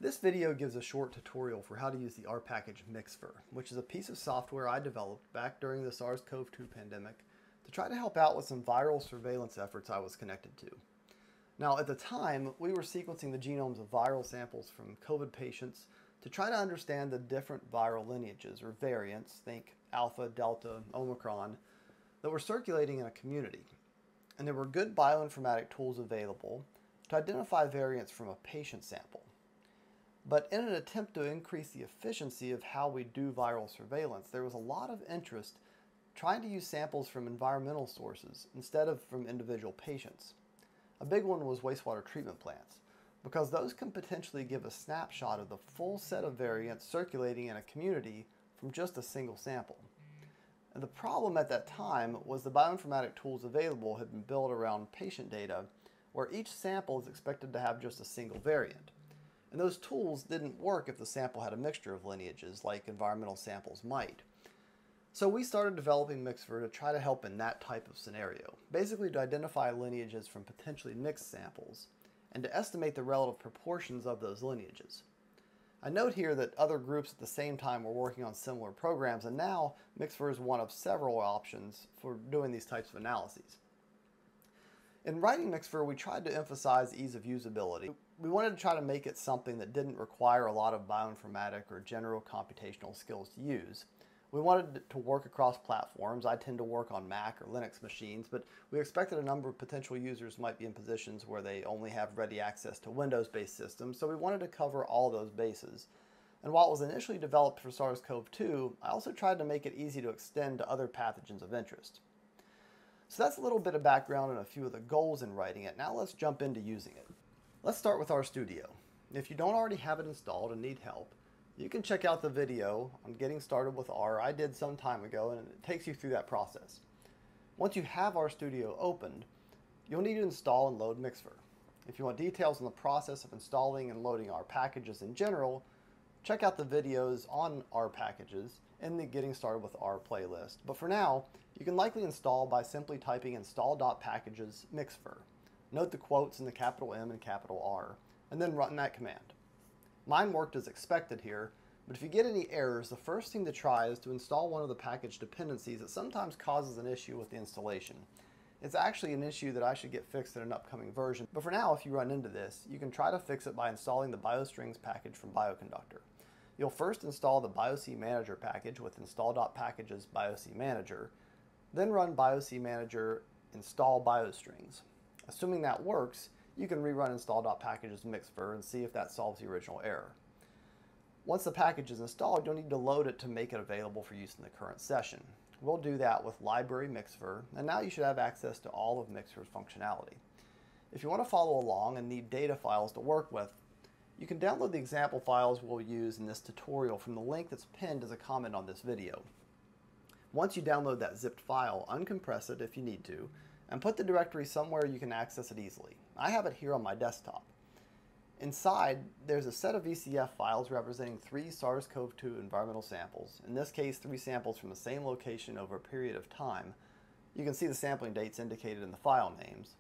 This video gives a short tutorial for how to use the R package Mixfer, which is a piece of software I developed back during the SARS-CoV-2 pandemic to try to help out with some viral surveillance efforts I was connected to. Now, at the time, we were sequencing the genomes of viral samples from COVID patients to try to understand the different viral lineages or variants, think Alpha, Delta, Omicron, that were circulating in a community. And there were good bioinformatic tools available to identify variants from a patient sample. But in an attempt to increase the efficiency of how we do viral surveillance, there was a lot of interest trying to use samples from environmental sources instead of from individual patients. A big one was wastewater treatment plants, because those can potentially give a snapshot of the full set of variants circulating in a community from just a single sample. And the problem at that time was the bioinformatic tools available had been built around patient data, where each sample is expected to have just a single variant. And those tools didn't work if the sample had a mixture of lineages, like environmental samples might. So we started developing Mixfer to try to help in that type of scenario, basically to identify lineages from potentially mixed samples, and to estimate the relative proportions of those lineages. I note here that other groups at the same time were working on similar programs, and now Mixfer is one of several options for doing these types of analyses. In writing Mixfer, we tried to emphasize ease of usability. We wanted to try to make it something that didn't require a lot of bioinformatic or general computational skills to use. We wanted it to work across platforms. I tend to work on Mac or Linux machines, but we expected a number of potential users might be in positions where they only have ready access to Windows-based systems, so we wanted to cover all those bases. And while it was initially developed for SARS-CoV-2, I also tried to make it easy to extend to other pathogens of interest. So that's a little bit of background and a few of the goals in writing it. Now let's jump into using it. Let's start with RStudio. If you don't already have it installed and need help, you can check out the video on getting started with R I did some time ago, and it takes you through that process. Once you have RStudio opened, you'll need to install and load Mixfer. If you want details on the process of installing and loading R packages in general, check out the videos on R packages in the Getting Started with R playlist. But for now, you can likely install by simply typing install.packages Mixfer. Note the quotes in the capital M and capital R, and then run that command. Mine worked as expected here, but if you get any errors, the first thing to try is to install one of the package dependencies that sometimes causes an issue with the installation. It's actually an issue that I should get fixed in an upcoming version, but for now, if you run into this, you can try to fix it by installing the BioStrings package from Bioconductor. You'll first install the BioCManager package with install.packages BioCManager, then run BioCManager install BioStrings. Assuming that works, you can rerun install.packages Mixfer and see if that solves the original error. Once the package is installed, you'll need to load it to make it available for use in the current session. We'll do that with library Mixfer, and now you should have access to all of Mixfer's functionality. If you want to follow along and need data files to work with, you can download the example files we'll use in this tutorial from the link that's pinned as a comment on this video. Once you download that zipped file, uncompress it if you need to, and put the directory somewhere you can access it easily. I have it here on my desktop. Inside, there's a set of VCF files representing 3 SARS-CoV-2 environmental samples, in this case 3 samples from the same location over a period of time. You can see the sampling dates indicated in the file names.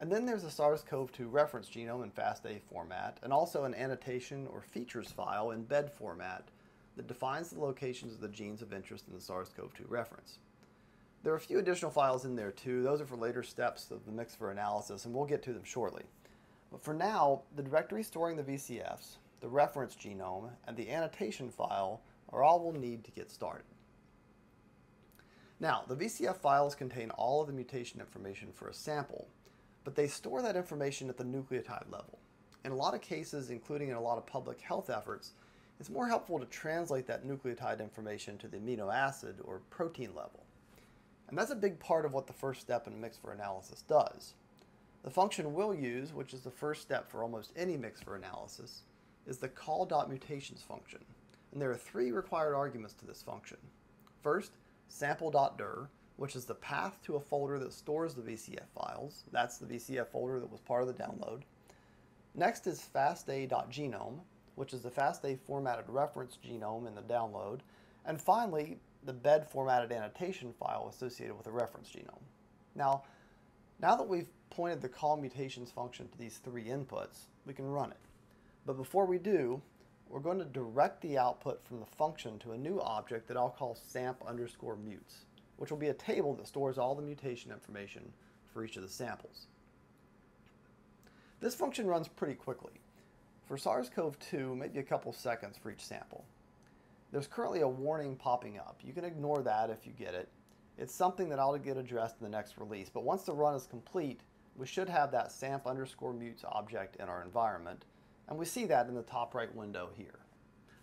And then there's a SARS-CoV-2 reference genome in FASTA format, and also an annotation or features file in BED format that defines the locations of the genes of interest in the SARS-CoV-2 reference. There are a few additional files in there too. Those are for later steps of the Mixfer analysis, and we'll get to them shortly. But for now, the directory storing the VCFs, the reference genome, and the annotation file are all we'll need to get started. Now, the VCF files contain all of the mutation information for a sample, but they store that information at the nucleotide level. In a lot of cases, including in a lot of public health efforts, it's more helpful to translate that nucleotide information to the amino acid or protein level. And that's a big part of what the first step in Mixfer analysis does. The function we'll use, which is the first step for almost any Mixfer analysis, is the call.mutations function. And there are 3 required arguments to this function. First, sample.dir, which is the path to a folder that stores the VCF files. That's the VCF folder that was part of the download. Next is fasta.genome, which is the FASTA formatted reference genome in the download. And finally, the BED formatted annotation file associated with the reference genome. Now that we've pointed the call mutations function to these 3 inputs, we can run it. But before we do, we're going to direct the output from the function to a new object that I'll call samp_mutes, which will be a table that stores all the mutation information for each of the samples. This function runs pretty quickly. For SARS-CoV-2, maybe a couple seconds for each sample. There's currently a warning popping up. You can ignore that if you get it. It's something that I'll get addressed in the next release, but once the run is complete, we should have that samp_mutes object in our environment, and we see that in the top right window here.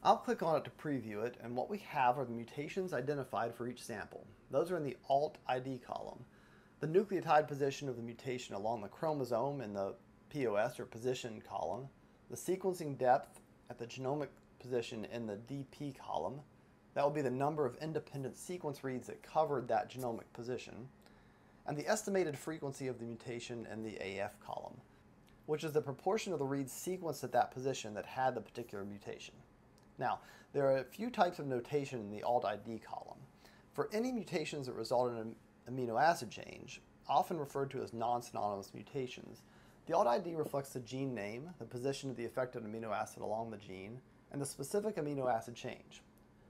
I'll click on it to preview it, and what we have are the mutations identified for each sample. Those are in the alt ID column. The nucleotide position of the mutation along the chromosome in the POS or position column, the sequencing depth at the genomic position in the DP column, that will be the number of independent sequence reads that covered that genomic position, and the estimated frequency of the mutation in the AF column, which is the proportion of the reads sequenced at that position that had the particular mutation. Now, there are a few types of notation in the alt ID column. For any mutations that result in an amino acid change, often referred to as non-synonymous mutations, the alt ID reflects the gene name, the position of the affected amino acid along the gene, and the specific amino acid change.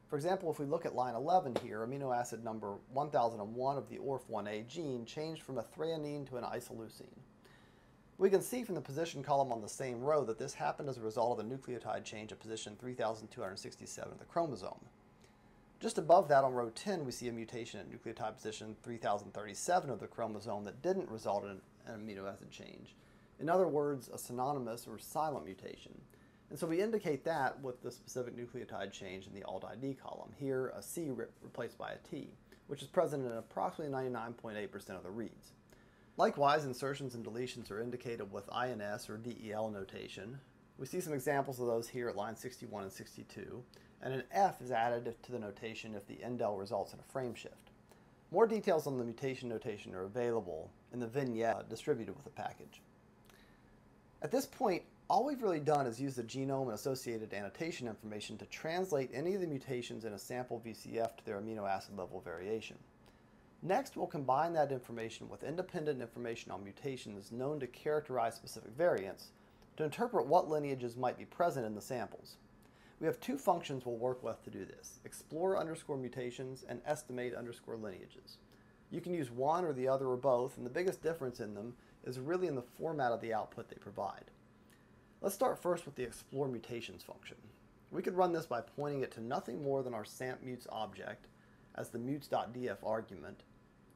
For example, if we look at line 11 here, amino acid number 1001 of the ORF1A gene changed from a threonine to an isoleucine. We can see from the position column on the same row that this happened as a result of the nucleotide change at position 3267 of the chromosome. Just above that on row 10, we see a mutation at nucleotide position 3037 of the chromosome that didn't result in an amino acid change. In other words, a synonymous or silent mutation. And so we indicate that with the specific nucleotide change in the alt ID column. Here, a C replaced by a T, which is present in approximately 99.8% of the reads. Likewise, insertions and deletions are indicated with INS or DEL notation. We see some examples of those here at line 61 and 62, and an F is added to the notation if the indel results in a frame shift. More details on the mutation notation are available in the vignette distributed with the package. At this point, all we've really done is use the genome and associated annotation information to translate any of the mutations in a sample VCF to their amino acid level variation. Next, we'll combine that information with independent information on mutations known to characterize specific variants to interpret what lineages might be present in the samples. We have two functions we'll work with to do this: explore_mutations and estimate_lineages. You can use one or the other or both, and the biggest difference in them is really in the format of the output they provide. Let's start first with the explore mutations function. We could run this by pointing it to nothing more than our samp_mutes object as the mutes.df argument,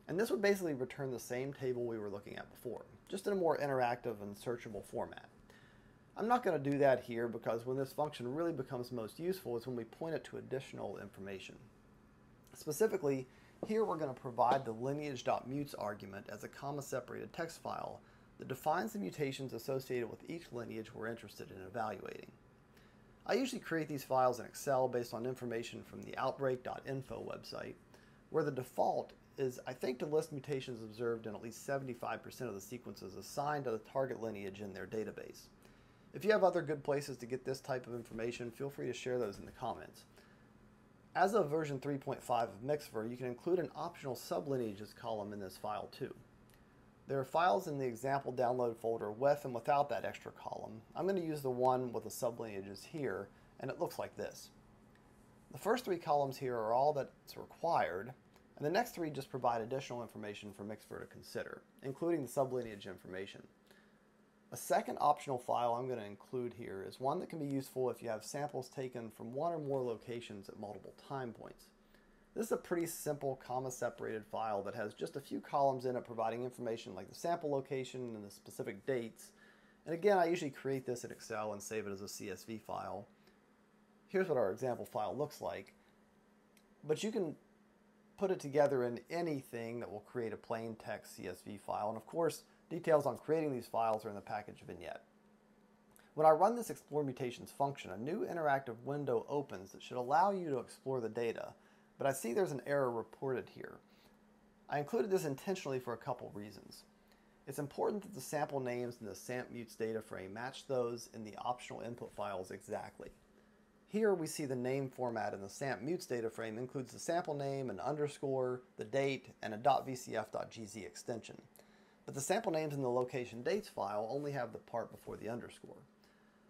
and this would basically return the same table we were looking at before, just in a more interactive and searchable format. I'm not going to do that here because when this function really becomes most useful is when we point it to additional information. Specifically, here we're going to provide the lineage.mutes argument as a comma-separated text file that defines the mutations associated with each lineage we're interested in evaluating. I usually create these files in Excel based on information from the outbreak.info website, where the default is, I think, to list mutations observed in at least 75% of the sequences assigned to the target lineage in their database. If you have other good places to get this type of information, feel free to share those in the comments. As of version 3.5 of Mixver, you can include an optional sublineages column in this file too. There are files in the example download folder with and without that extra column. I'm going to use the one with the sublineages here, and it looks like this. The first three columns here are all that's required, and the next three just provide additional information for Mixver to consider, including the sublineage information. A second optional file I'm going to include here is one that can be useful if you have samples taken from one or more locations at multiple time points. This is a pretty simple comma-separated file that has just a few columns in it providing information like the sample location and the specific dates. And again, I usually create this in Excel and save it as a CSV file. Here's what our example file looks like. But you can put it together in anything that will create a plain text CSV file. And of course, details on creating these files are in the package vignette. When I run this explore mutations function, a new interactive window opens that should allow you to explore the data. But I see there's an error reported here. I included this intentionally for a couple reasons. It's important that the sample names in the samp_mutes data frame match those in the optional input files exactly. Here we see the name format in the samp_mutes data frame includes the sample name, an underscore, the date, and a .vcf.gz extension. But the sample names in the location dates file only have the part before the underscore.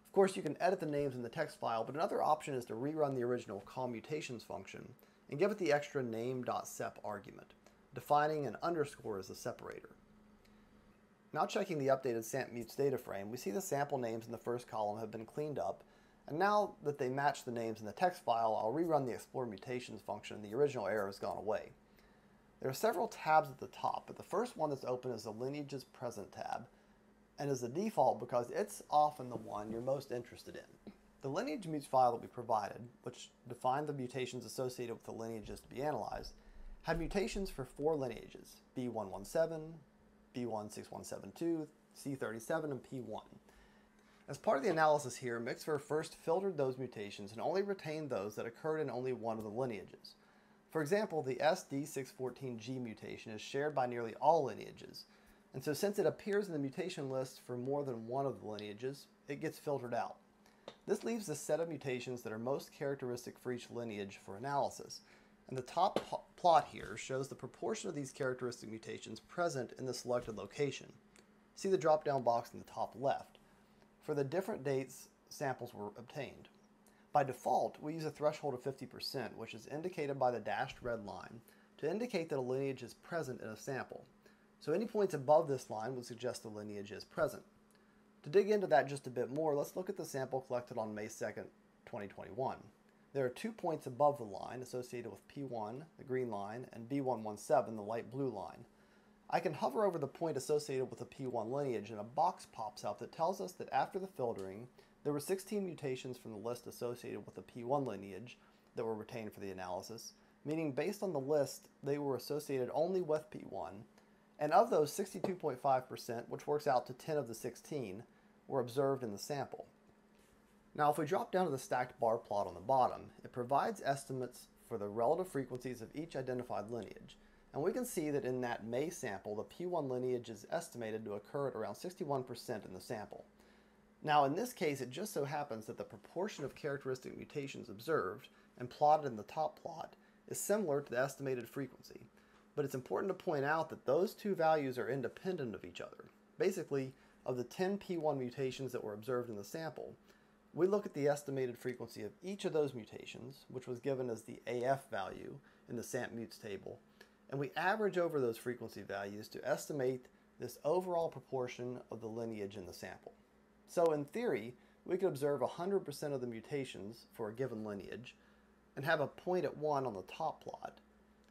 Of course, you can edit the names in the text file, but another option is to rerun the original call mutations function and give it the extra name.sep argument, defining an underscore as a separator. Now checking the updated SAMP_MUTES data frame, we see the sample names in the first column have been cleaned up, and now that they match the names in the text file, I'll rerun the explore mutations function and the original error has gone away. There are several tabs at the top, but the first one that's open is the lineages present tab, and is the default because it's often the one you're most interested in. The lineage mutes file that we provided, which defined the mutations associated with the lineages to be analyzed, had mutations for 4 lineages, B117, B16172, C37, and P1. As part of the analysis here, Mixver first filtered those mutations and only retained those that occurred in only one of the lineages. For example, the SD614G mutation is shared by nearly all lineages, and so since it appears in the mutation list for more than one of the lineages, it gets filtered out. This leaves the set of mutations that are most characteristic for each lineage for analysis, and the top plot here shows the proportion of these characteristic mutations present in the selected location. See the drop-down box in the top left for the different dates samples were obtained. By default, we use a threshold of 50%, which is indicated by the dashed red line, to indicate that a lineage is present in a sample. So any points above this line would suggest the lineage is present. To dig into that just a bit more, let's look at the sample collected on May 2nd, 2021. There are 2 points above the line associated with P1, the green line, and B117, the light blue line. I can hover over the point associated with the P1 lineage and a box pops up that tells us that after the filtering, there were 16 mutations from the list associated with the P1 lineage that were retained for the analysis, meaning based on the list, they were associated only with P1, and of those 62.5%, which works out to 10 of the 16, were observed in the sample. Now if we drop down to the stacked bar plot on the bottom, it provides estimates for the relative frequencies of each identified lineage, and we can see that in that May sample, the P1 lineage is estimated to occur at around 61% in the sample. Now in this case, it just so happens that the proportion of characteristic mutations observed and plotted in the top plot is similar to the estimated frequency. But it's important to point out that those two values are independent of each other. Basically, of the 10 P1 mutations that were observed in the sample, we look at the estimated frequency of each of those mutations, which was given as the AF value in the SAMP_MUTES table, and we average over those frequency values to estimate this overall proportion of the lineage in the sample. So in theory, we could observe 100% of the mutations for a given lineage and have a point at 1 on the top plot.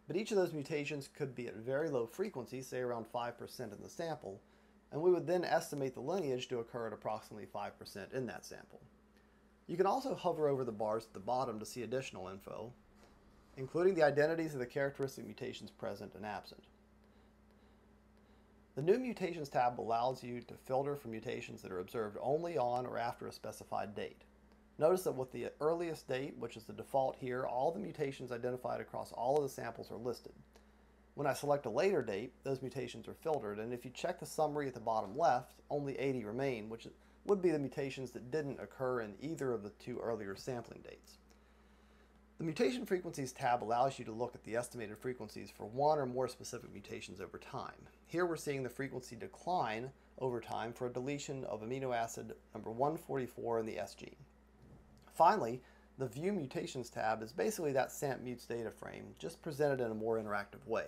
But each of those mutations could be at very low frequency, say around 5% in the sample, and we would then estimate the lineage to occur at approximately 5% in that sample. You can also hover over the bars at the bottom to see additional info, including the identities of the characteristic mutations present and absent. The New Mutations tab allows you to filter for mutations that are observed only on or after a specified date. Notice that with the earliest date, which is the default here, all the mutations identified across all of the samples are listed. When I select a later date, those mutations are filtered, and if you check the summary at the bottom left, only 80 remain, which would be the mutations that didn't occur in either of the 2 earlier sampling dates. The Mutation Frequencies tab allows you to look at the estimated frequencies for one or more specific mutations over time. Here we're seeing the frequency decline over time for a deletion of amino acid number 144 in the S gene. Finally, the View Mutations tab is basically that SAMP_MUTES data frame, just presented in a more interactive way,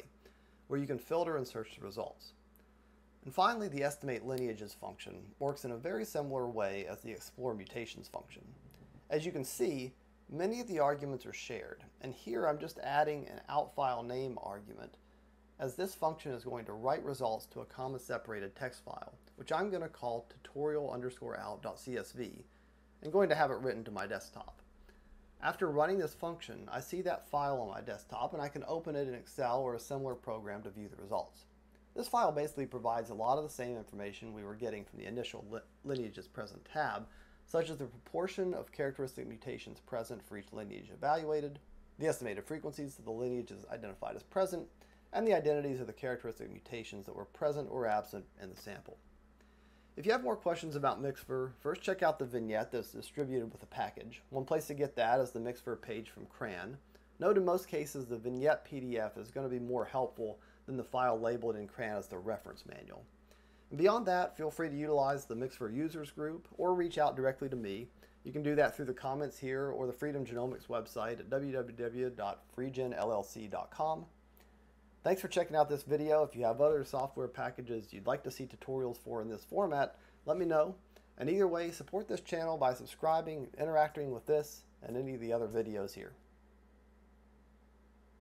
where you can filter and search the results. And finally, the Estimate Lineages function works in a very similar way as the Explore Mutations function. As you can see, many of the arguments are shared, and here I'm just adding an OutFileName argument, as this function is going to write results to a comma-separated text file, which I'm going to call tutorial_out.csv, and going to have it written to my desktop. After running this function, I see that file on my desktop and I can open it in Excel or a similar program to view the results. This file basically provides a lot of the same information we were getting from the initial Lineages Present tab, such as the proportion of characteristic mutations present for each lineage evaluated, the estimated frequencies of the lineages identified as present, and the identities of the characteristic mutations that were present or absent in the sample. If you have more questions about Mixver, first check out the vignette that's distributed with the package. One place to get that is the Mixver page from CRAN. Note in most cases the vignette PDF is going to be more helpful than the file labeled in CRAN as the reference manual. And beyond that, feel free to utilize the MixVer users group or reach out directly to me. You can do that through the comments here or the Freedom Genomics website at www.freegenllc.com. Thanks for checking out this video. If you have other software packages you'd like to see tutorials for in this format, let me know. And either way, support this channel by subscribing, interacting with this, and any of the other videos here.